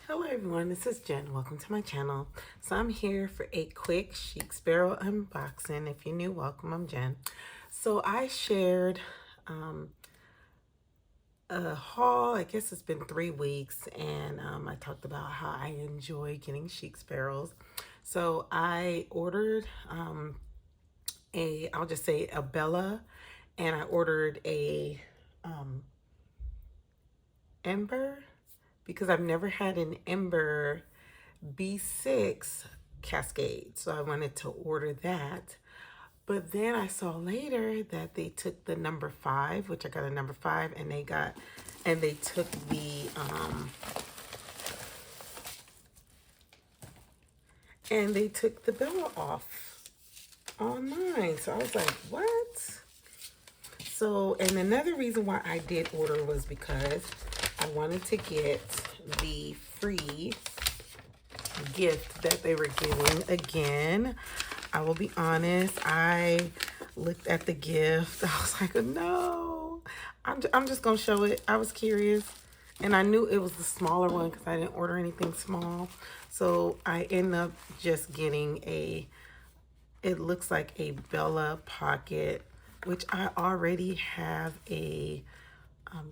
Hello everyone, this is Jen. Welcome to my channel. So I'm here for a quick Chic Sparrow unboxing. If you're new, welcome. I'm Jen. So I shared a haul. I guess it's been 3 weeks, and I talked about how I enjoy getting Chic Sparrows. So I ordered I'll just say a Bella, and I ordered a Ember because I've never had an Ember B6 Cascade, so I wanted to order that. But then I saw later that they took the number 5, which I got a number 5, and they took the Bella off online. So I was like, what? So, and another reason why I did order was because I wanted to get the free gift that they were giving. Again, I will be honest, I looked at the gift. I was like, no, I'm just gonna show it. I was curious, and I knew it was the smaller one because I didn't order anything small. So I end up just getting it looks like a Bella pocket, which I already have a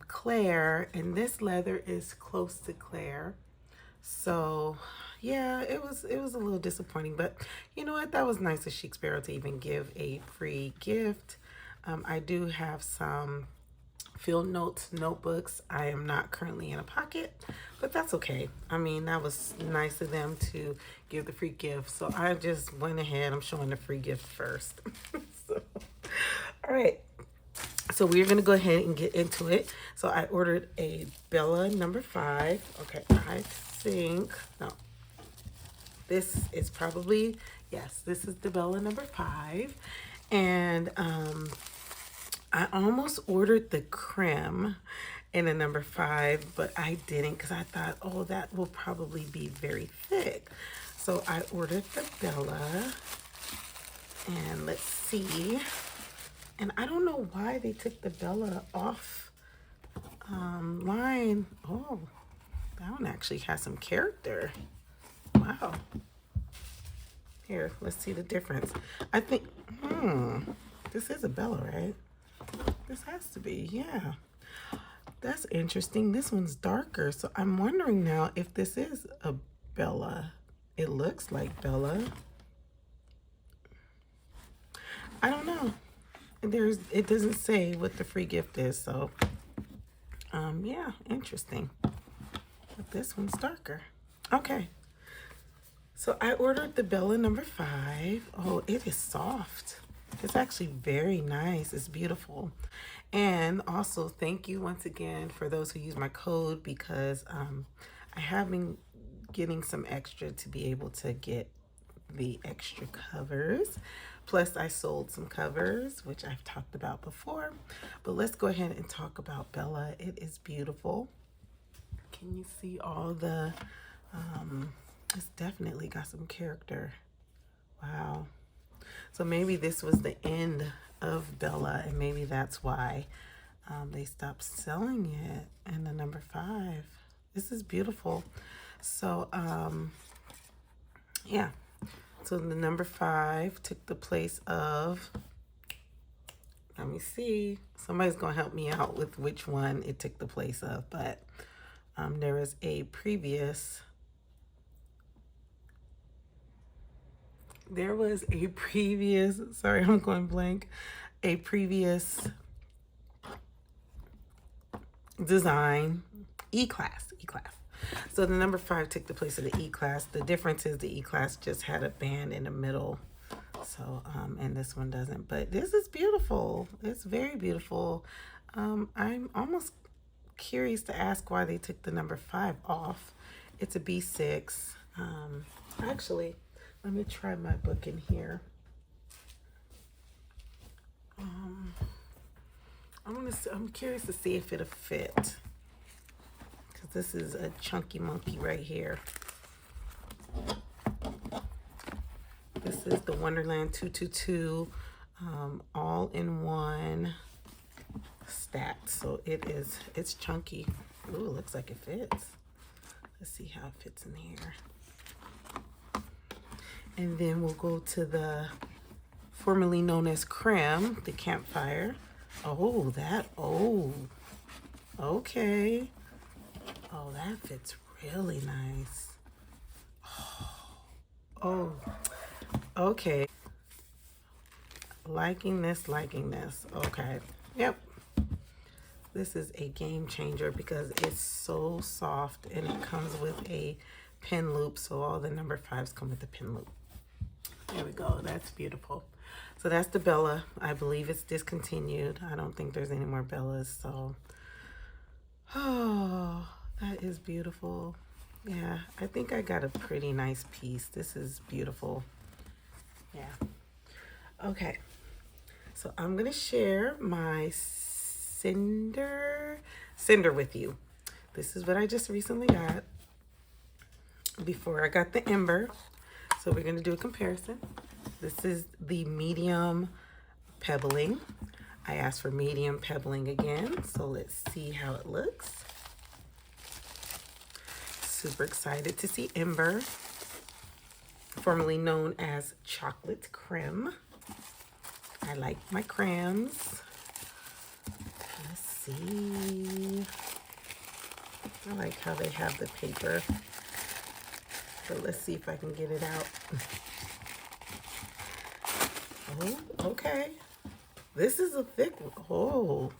Claire, and this leather is close to Claire. So yeah, it was a little disappointing, but you know what? That was nice of Chic Sparrow to even give a free gift. I do have some field notes notebooks. I am not currently in a pocket, but that's okay. I mean, that was nice of them to give the free gift. So I just went ahead. I'm showing the free gift first. So, all right. So we're going to go ahead and get into it. So I ordered a Bella number 5. Okay, I think, no, this is probably, yes, this is the Bella number 5. And I almost ordered the creme in a number 5, but I didn't because I thought, oh, that will probably be very thick. So I ordered the Bella, and let's see. And I don't know why they took the Bella off line. Oh, that one actually has some character. Wow. Here, let's see the difference. I think, this is a Bella, right? This has to be, yeah. That's interesting. This one's darker. So I'm wondering now if this is a Bella. It looks like Bella. I don't know. It doesn't say what the free gift is, so yeah, interesting. But this one's darker. Okay. So I ordered the Bella number 5. Oh, it is soft. It's actually very nice. It's beautiful. And also, thank you once again for those who use my code, because I have been getting some extra to be able to get the extra covers. Plus, I sold some covers, which I've talked about before. But let's go ahead and talk about Bella. It is beautiful. Can you see all the, it's definitely got some character. Wow. So maybe this was the end of Bella, and maybe that's why they stopped selling it in the number 5. This is beautiful. So, yeah. So the number 5 took the place of, let me see. Somebody's going to help me out with which one it took the place of, but there was a previous, sorry, I'm going blank, a previous design, E-Class. So the number 5 took the place of the E-Class. The difference is the E-Class just had a band in the middle. So, and this one doesn't. But this is beautiful. It's very beautiful. I'm almost curious to ask why they took the number 5 off. It's a B6. Actually, let me try my book in here. I'm curious to see if it'll fit. This is a chunky monkey right here. This is the Wonderland 222 all-in-one stacked. So it's chunky. Ooh, looks like it fits. Let's see how it fits in here. And then we'll go to the formerly known as Creme, the Campfire. Oh, okay. Oh, that fits really nice. Oh, okay. Liking this. Okay. Yep. This is a game changer because it's so soft and it comes with a pin loop. So all the number 5s come with a pin loop. There we go. That's beautiful. So that's the Bella. I believe it's discontinued. I don't think there's any more Bellas. So, oh, that is beautiful. Yeah, I think I got a pretty nice piece. This is beautiful. Yeah. Okay. So I'm going to share my cinder with you. This is what I just recently got before I got the ember. So we're going to do a comparison. This is the medium pebbling. I asked for medium pebbling again, so let's see how it looks. Super excited to see ember, formerly known as chocolate creme. I like my cremes. Let's see. I like how they have the paper. So let's see if I can get it out. Oh, okay. This is a thick one. Oh,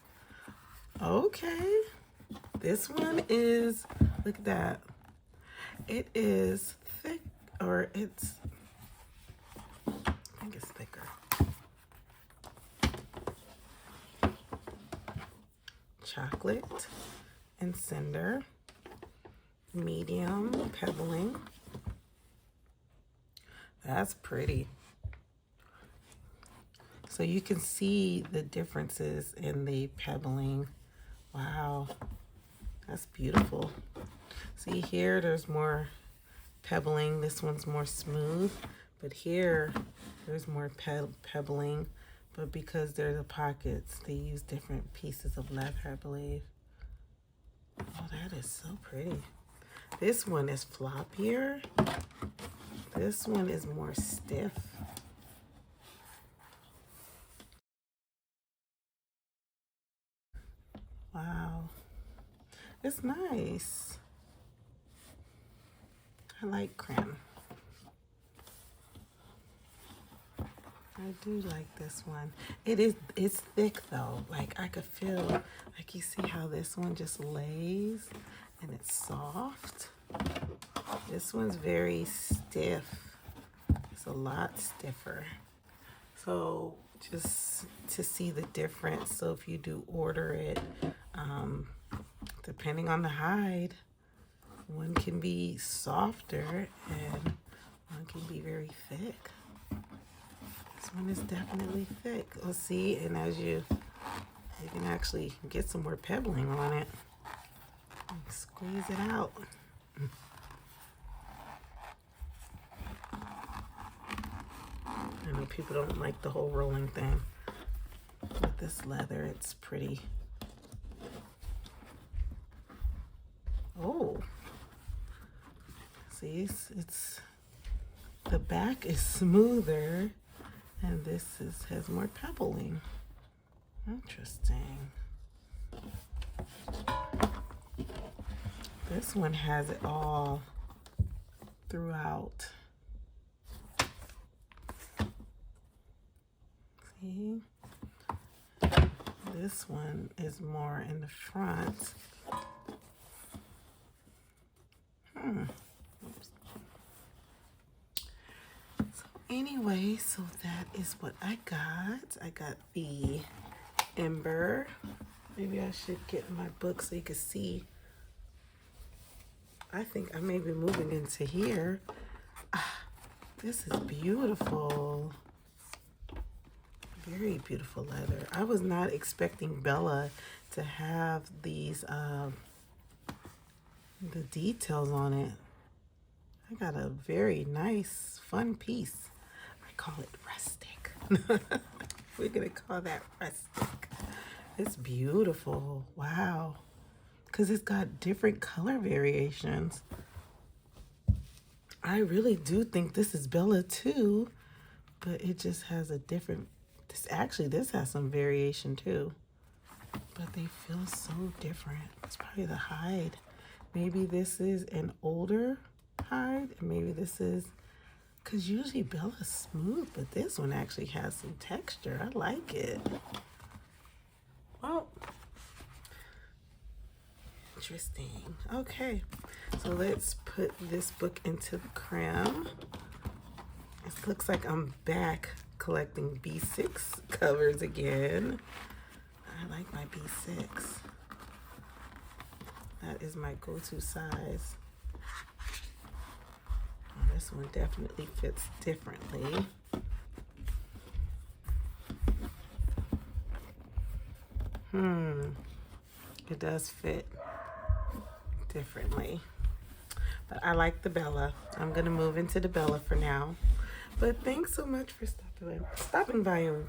okay. This one is, look at that. It is thick, or it's, I think it's thicker. Chocolate and cinder, medium pebbling. That's pretty. So you can see the differences in the pebbling. Wow, that's beautiful. See here, there's more pebbling. This one's more smooth, but here, there's more pebbling. But because they're the pockets, they use different pieces of leather, I believe. Oh, that is so pretty. This one is floppier. This one is more stiff. Wow. It's nice. I like creme. I do like this one. It's thick though. Like I could feel, like you see how this one just lays and it's soft. This one's very stiff. It's a lot stiffer. So just to see the difference. So if you do order it, depending on the hide, one can be softer and one can be very thick. This one is definitely thick. Let's see, and as you can actually get some more pebbling on it. Squeeze it out. I know people don't like the whole rolling thing. With this leather, it's pretty. Oh. See, it's the back is smoother and this has more pebbling. Interesting. This one has it all throughout. See? This one is more in the front. Oops. So anyway, so that is what I got. I got the ember. Maybe I should get my book so you can see. I think I may be moving into here. This is beautiful. Very beautiful leather. I was not expecting Bella to have these the details on it. I got a very nice, fun piece. I call it rustic. We're gonna call that rustic. It's beautiful. Wow. Because it's got different color variations. I really do think this is Bella too, but it just has a different, this has some variation too, but they feel so different. It's probably the hide. Maybe this is an older hide, and maybe this is, because usually Bella's smooth, but this one actually has some texture. I like it. Well, interesting. Okay, so let's put this book into the cram. It looks like I'm back collecting B6 covers again. I like my B6. That is my go-to size. Oh, this one definitely fits differently. It does fit differently. But I like the Bella. I'm gonna move into the Bella for now. But thanks so much for stopping by and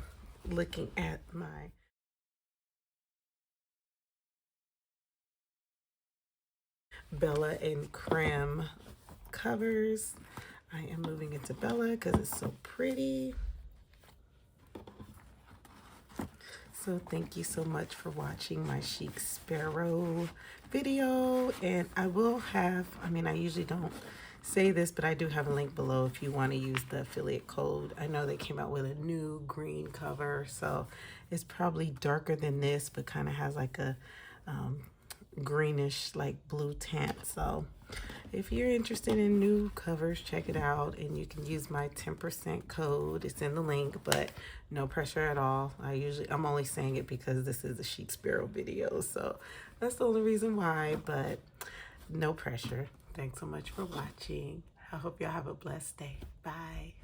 looking at my Bella and Creme covers. I am moving into Bella because it's so pretty. So thank you so much for watching my Chic Sparrow video. And I will have, I usually don't say this, but I do have a link below if you want to use the affiliate code. I know they came out with a new green cover, so it's probably darker than this, but kind of has like a greenish like blue tint. So if you're interested in new covers, check it out, and you can use my 10% code. It's in the link, but no pressure at all. I'm only saying it because this is a Chic Sparrow video, so that's the only reason why, but no pressure. Thanks so much for watching. I hope y'all have a blessed day. Bye.